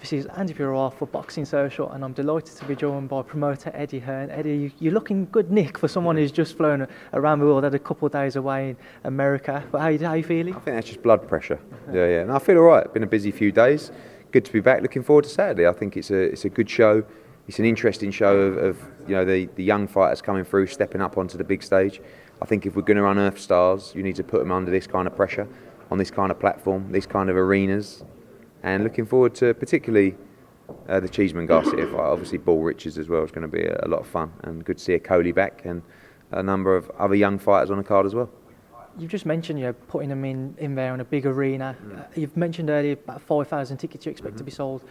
This is Andy Piroir for Boxing Social, and I'm delighted to be joined by promoter Eddie Hearn. Eddie, you're looking good, Nick, for someone who's just flown around the world, had a couple of days away in America. But how are you feeling? I think that's just blood pressure. Yeah. And I feel all right. Been a busy few days. Good to be back. Looking forward to Saturday. I think it's a good show. It's an interesting show of the young fighters coming through, stepping up onto the big stage. I think if we're going to unearth stars, you need to put them under this kind of pressure, on this kind of platform, these kind of arenas. And looking forward to particularly the Cheeseman Garcia fight. Obviously, Ball Richards as well is going to be a lot of fun, and good to see a Coley back and a number of other young fighters on the card as well. You've just mentioned putting them in there in a big arena. You've mentioned earlier about 5,000 tickets you expect to be sold.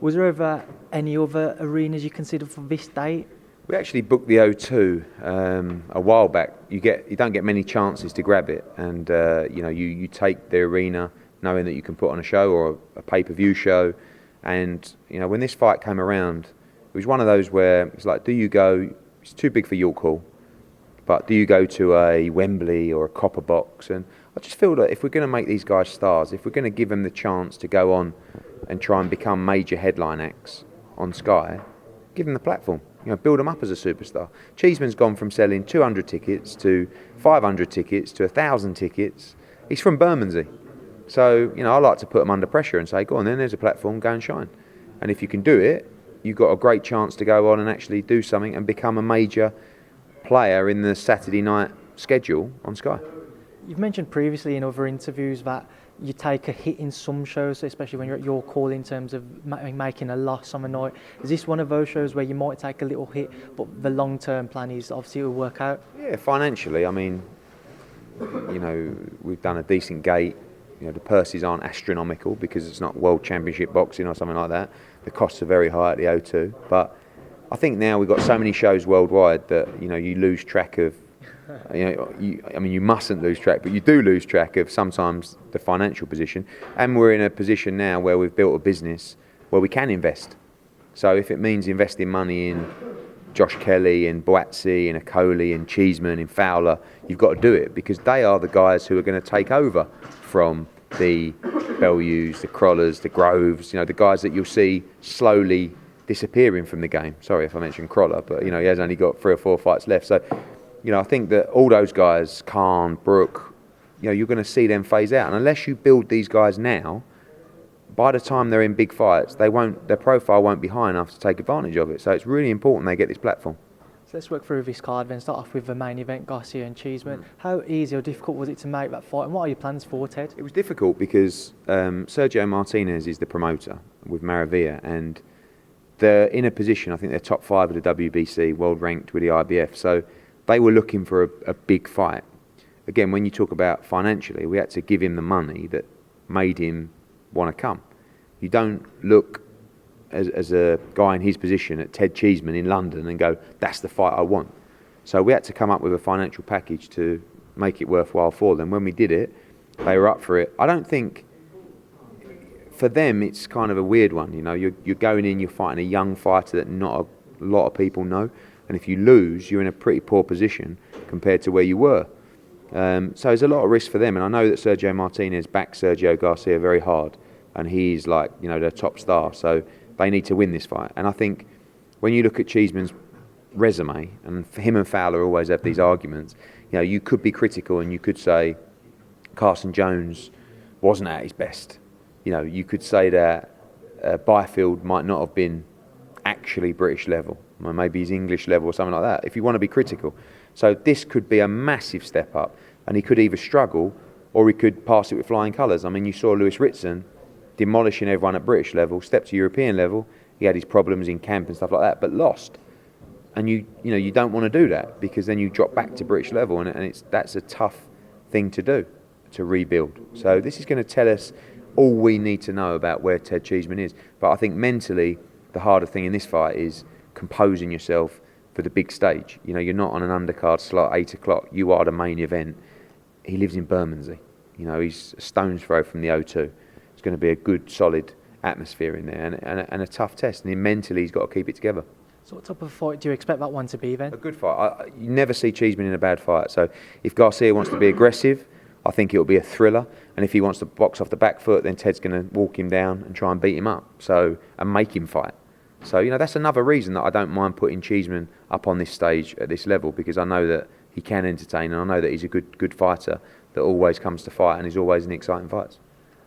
Was there ever any other arenas you considered for this date? We actually booked the O2 a while back. You don't get many chances to grab it, and you take the arena knowing that you can put on a show or a pay-per-view show. And when this fight came around, it was one of those where it's like, do you go? It's too big for York Hall, but do you go to a Wembley or a Copper Box? And I just feel that if we're going to make these guys stars, if we're going to give them the chance to go on and try and become major headline acts on Sky, give them the platform. Build them up as a superstar. Cheeseman's gone from selling 200 tickets to 500 tickets to 1,000 tickets. He's from Bermondsey. So, I like to put them under pressure and say, go on then, there's a platform, go and shine. And if you can do it, you've got a great chance to go on and actually do something and become a major player in the Saturday night schedule on Sky. You've mentioned previously in other interviews that you take a hit in some shows, especially when you're at your call, in terms of making a loss on a night. Is this one of those shows where you might take a little hit, but the long-term plan is obviously it will work out? Yeah, financially, we've done a decent gate. The purses aren't astronomical because it's not World Championship boxing or something like that. The costs are very high at the O2. But I think now we've got so many shows worldwide that you lose track of. You mustn't lose track, but you do lose track of sometimes the financial position. And we're in a position now where we've built a business where we can invest. So if it means investing money in Josh Kelly, in Boatsi, in Coley, in Cheeseman, in Fowler, you've got to do it because they are the guys who are going to take over from the Bellews, the Crollers, the Groves, the guys that you'll see slowly disappearing from the game. Sorry if I mentioned Croller, but he has only got 3 or 4 fights left. So, I think that all those guys, Khan, Brook, you're going to see them phase out. And unless you build these guys now, by the time they're in big fights, their profile won't be high enough to take advantage of it. So it's really important they get this platform. So let's work through this card then. Start off with the main event, Garcia and Cheeseman. How easy or difficult was it to make that fight, and what are your plans for, Ted? It was difficult because Sergio Martinez is the promoter with Maravilla, and they're in a position, I think they're top 5 of the WBC, world ranked with the IBF. So they were looking for a big fight. Again, when you talk about financially, we had to give him the money that made him want to come. You don't look as a guy in his position at Ted Cheeseman in London and go, that's the fight I want. So we had to come up with a financial package to make it worthwhile for them. When we did it, they were up for it. I don't think, for them, it's kind of a weird one. You're going in, you're fighting a young fighter that not a lot of people know. And if you lose, you're in a pretty poor position compared to where you were. So there's a lot of risk for them. And I know that Sergio Martinez backs Sergio Garcia very hard. And he's like, their top star. So they need to win this fight. And I think when you look at Cheeseman's resume, and him and Fowler always have these arguments, you could be critical and you could say Carson Jones wasn't at his best. You could say that Byfield might not have been actually British level, or maybe he's English level or something like that, if you want to be critical. So this could be a massive step up, and he could either struggle or he could pass it with flying colours. You saw Lewis Ritson demolishing everyone at British level, stepped to European level. He had his problems in camp and stuff like that, but lost. And you don't want to do that because then you drop back to British level, and that's a tough thing to do, to rebuild. So this is going to tell us all we need to know about where Ted Cheeseman is. But I think mentally, the harder thing in this fight is composing yourself for the big stage. You're not on an undercard slot, 8 o'clock. You are the main event. He lives in Bermondsey. He's a stone's throw from the O2. It's going to be a good, solid atmosphere in there and a tough test. And mentally, he's got to keep it together. So what type of fight do you expect that one to be then? A good fight. You never see Cheeseman in a bad fight. So if Garcia wants to be aggressive, I think it'll be a thriller. And if he wants to box off the back foot, then Ted's going to walk him down and try and beat him up. And make him fight. So, that's another reason that I don't mind putting Cheeseman up on this stage at this level, because I know that he can entertain, and I know that he's a good fighter that always comes to fight and is always in exciting fights.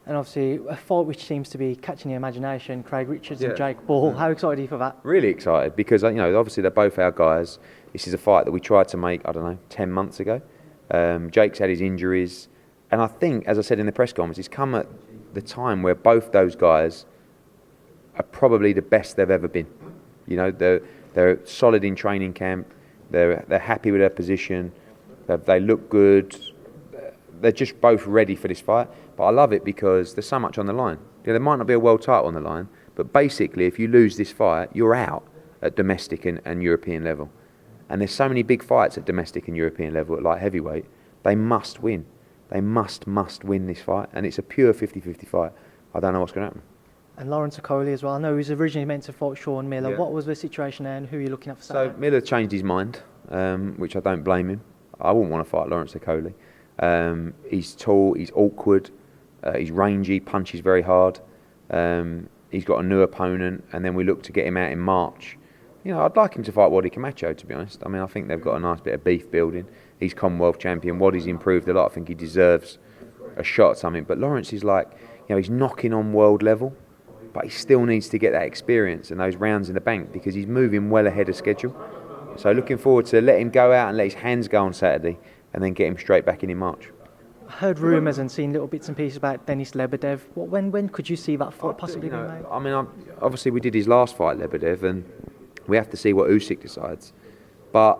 And obviously, a fight which seems to be catching your imagination, Craig Richards and Jake Paul. How excited are you for that? Really excited, because obviously they're both our guys. This is a fight that we tried to make, 10 months ago. Jake's had his injuries, and I think, as I said in the press conference, it's come at the time where both those guys are probably the best they've ever been. They're solid in training camp. They're happy with their position. They look good. They're just both ready for this fight. But I love it because there's so much on the line. There might not be a world title on the line, but basically, if you lose this fight, you're out at domestic and European level. And there's so many big fights at domestic and European level at light heavyweight. They must win. They must win this fight. And it's a pure 50-50 fight. I don't know what's going to happen. And Lawrence Okolie as well. I know he was originally meant to fight Sean Miller. Yeah. What was the situation there, and who are you looking at for Saturday? So Miller changed his mind, which I don't blame him. I wouldn't want to fight Lawrence Okolie. He's tall, he's awkward, he's rangy, punches very hard. He's got a new opponent, and then we look to get him out in March. I'd like him to fight Wadi Camacho, to be honest. I think they've got a nice bit of beef building. He's Commonwealth champion. Wadi's improved a lot. I think he deserves a shot at something. But Lawrence is he's knocking on world level, but he still needs to get that experience and those rounds in the bank, because he's moving well ahead of schedule. So looking forward to let him go out and let his hands go on Saturday, and then get him straight back in March. I heard rumours and seen little bits and pieces about Denis Lebedev. When could you see that fight possibly being made? Obviously we did his last fight, Lebedev, and we have to see what Usyk decides. But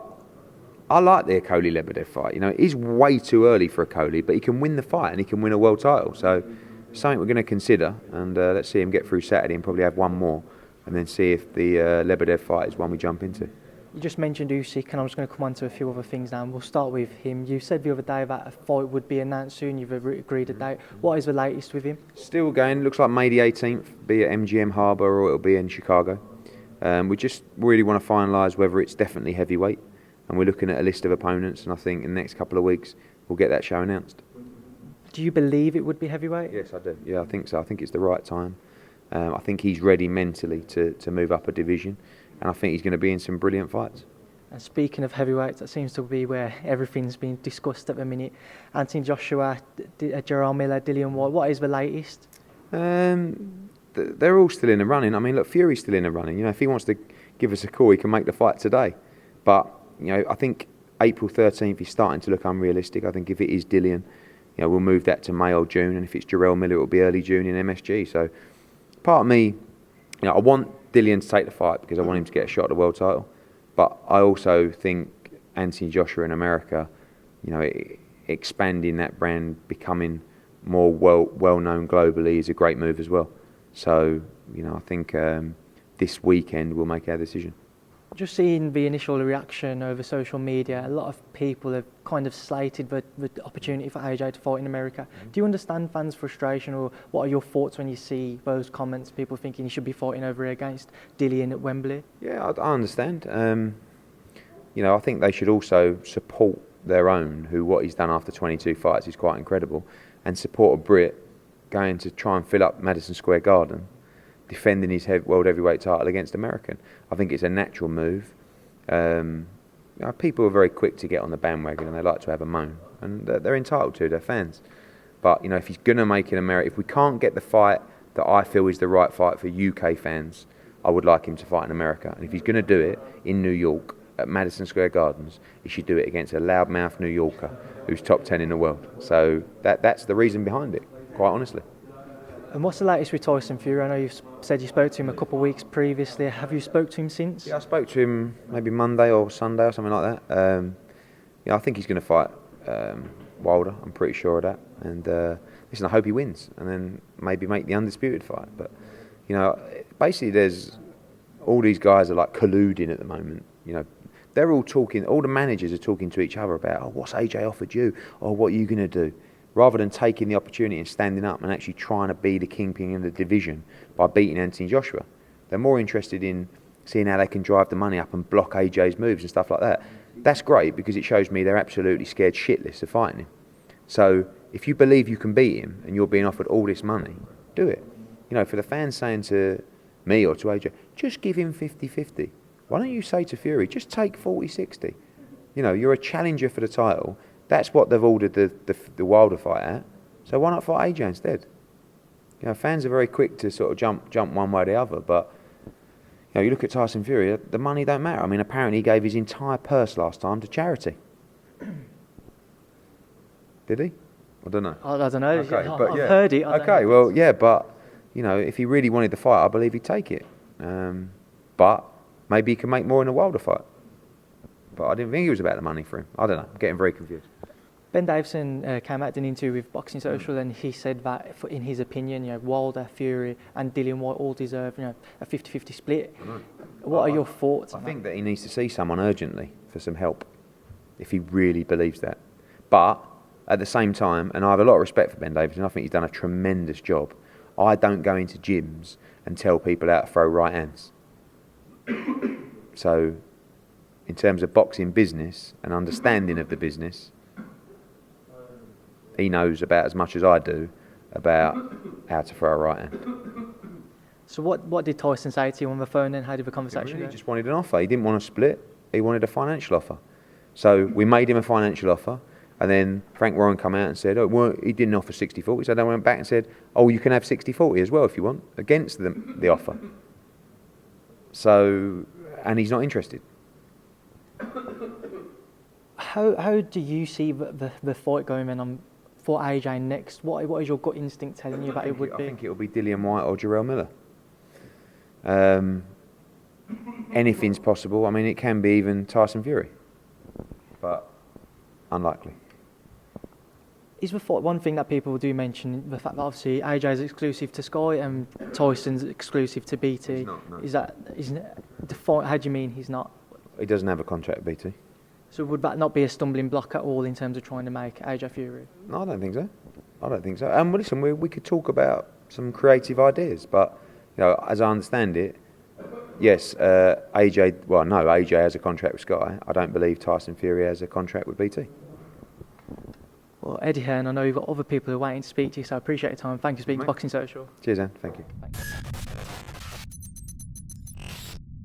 I like the Okolie-Lebedev fight. It is way too early for Okolie, but he can win the fight and he can win a world title. So something we're going to consider, and let's see him get through Saturday and probably have one more, and then see if the Lebedev fight is one we jump into. You just mentioned Usyk, and I'm just going to come on to a few other things now, and we'll start with him. You said the other day that a fight would be announced soon. You've agreed a date. What is the latest with him? Still going. Looks like May the 18th, be at MGM Harbour, or it'll be in Chicago. We just really want to finalise whether it's definitely heavyweight, and we're looking at a list of opponents, and I think in the next couple of weeks we'll get that show announced. Do you believe it would be heavyweight? Yes, I do. Yeah, I think so. I think it's the right time. I think he's ready mentally to move up a division, and I think he's going to be in some brilliant fights. And speaking of heavyweights, that seems to be where everything's being discussed at the minute. Anthony Joshua, Jarrell Miller, Dillian Whyte. What is the latest? They're all still in the running. Look, Fury's still in the running. If he wants to give us a call, he can make the fight today. But I think April 13th is starting to look unrealistic. I think if it is Dillian, we'll move that to May or June, and if it's Jarrell Miller, it will be early June in MSG. So part of me, I want Dillian to take the fight because I want him to get a shot at the world title. But I also think Anthony Joshua in America, expanding that brand, becoming more well-known globally is a great move as well. So, I think this weekend we'll make our decision. Just seeing the initial reaction over social media, a lot of people have kind of slated the opportunity for AJ to fight in America. Do you understand fans' frustration, or what are your thoughts when you see those comments, people thinking he should be fighting over against Dillian at Wembley? Yeah, I understand. I think they should also support their own, what he's done after 22 fights is quite incredible, and support a Brit going to try and fill up Madison Square Garden, defending his world heavyweight title against American. I think it's a natural move. People are very quick to get on the bandwagon, and they like to have a moan, and they're entitled to, they're fans. But if he's going to make it America, if we can't get the fight that I feel is the right fight for UK fans, I would like him to fight in America. And if he's going to do it in New York at Madison Square Gardens, he should do it against a loudmouth New Yorker who's top 10 in the world. So that's the reason behind it, quite honestly. And what's the latest with Tyson Fury? I know you said you spoke to him a couple of weeks previously. Have you spoke to him since? Yeah, I spoke to him maybe Monday or Sunday or something like that. I think he's going to fight Wilder. I'm pretty sure of that. And listen, I hope he wins, and then maybe make the undisputed fight. But basically, there's all these guys are colluding at the moment. They're all talking. All the managers are talking to each other about, what's AJ offered you, or what are you going to do? Rather than taking the opportunity and standing up and actually trying to be the kingpin in the division by beating Anthony Joshua. They're more interested in seeing how they can drive the money up and block AJ's moves and stuff like that. That's great, because it shows me they're absolutely scared shitless of fighting him. So If you believe you can beat him and you're being offered all this money, do it. You know, for the fans saying to me or to AJ, just give him 50-50. Why don't you say to Fury, just take 40-60? You know, you're a challenger for the title. That's what they've ordered the Wilder fight at. So why not fight AJ instead? You know, fans are very quick to sort of jump one way or the other, but you know, you look at Tyson Fury, the money don't matter. I mean, apparently he gave his entire purse last time to charity. Did he? I don't know. I don't know. Okay, I've but yeah. heard it. Okay, well, yeah, but you know, if he really wanted the fight, I believe he'd take it. But maybe he can make more in a Wilder fight. But I didn't think it was about the money for him. I don't know. I'm getting very confused. Ben Davison came out in an interview with Boxing Social, and he said that, in his opinion, you know, Wilder, Fury, and Dillian Whyte all deserve, you know, a 50-50 split. What are your thoughts? I think that he needs to see someone urgently for some help, if he really believes that. But at the same time, and I have a lot of respect for Ben Davison, I think he's done a tremendous job. I don't go into gyms and tell people how to throw right hands. So, in terms of boxing business and understanding of the business, he knows about as much as I do about how to throw a right hand. So what did Tyson say to you on the phone, and how did the conversation go? He just wanted an offer. He didn't want a split. He wanted a financial offer. So we made him a financial offer, and then Frank Warren come out and said, oh, well, he didn't offer 60-40. So they went back and said, oh, you can have 60-40 as well if you want, against the offer. So, and he's not interested. How do you see the fight going then for AJ next? What is your gut instinct telling you that it would be? I think it will be Dillian Whyte or Jarrell Miller. Anything's possible. I mean, it can be even Tyson Fury, but unlikely. Is the fight one thing that people do mention, the fact that obviously AJ is exclusive to Sky and Tyson's exclusive to BT? He's not, no. Isn't it the fight? How do you mean he's not? He doesn't have a contract with BT. So would that not be a stumbling block at all in terms of trying to make AJ Fury? No, I don't think so. I don't think so. And well, listen, we could talk about some creative ideas, but you know, as I understand it, yes, AJ. Well, no, AJ has a contract with Sky. I don't believe Tyson Fury has a contract with BT. Well, Eddie Hearn, I know you've got other people who are waiting to speak to you, so I appreciate your time. Thank you for speaking to Boxing Social. Cheers, Anne. Thank you. Thanks.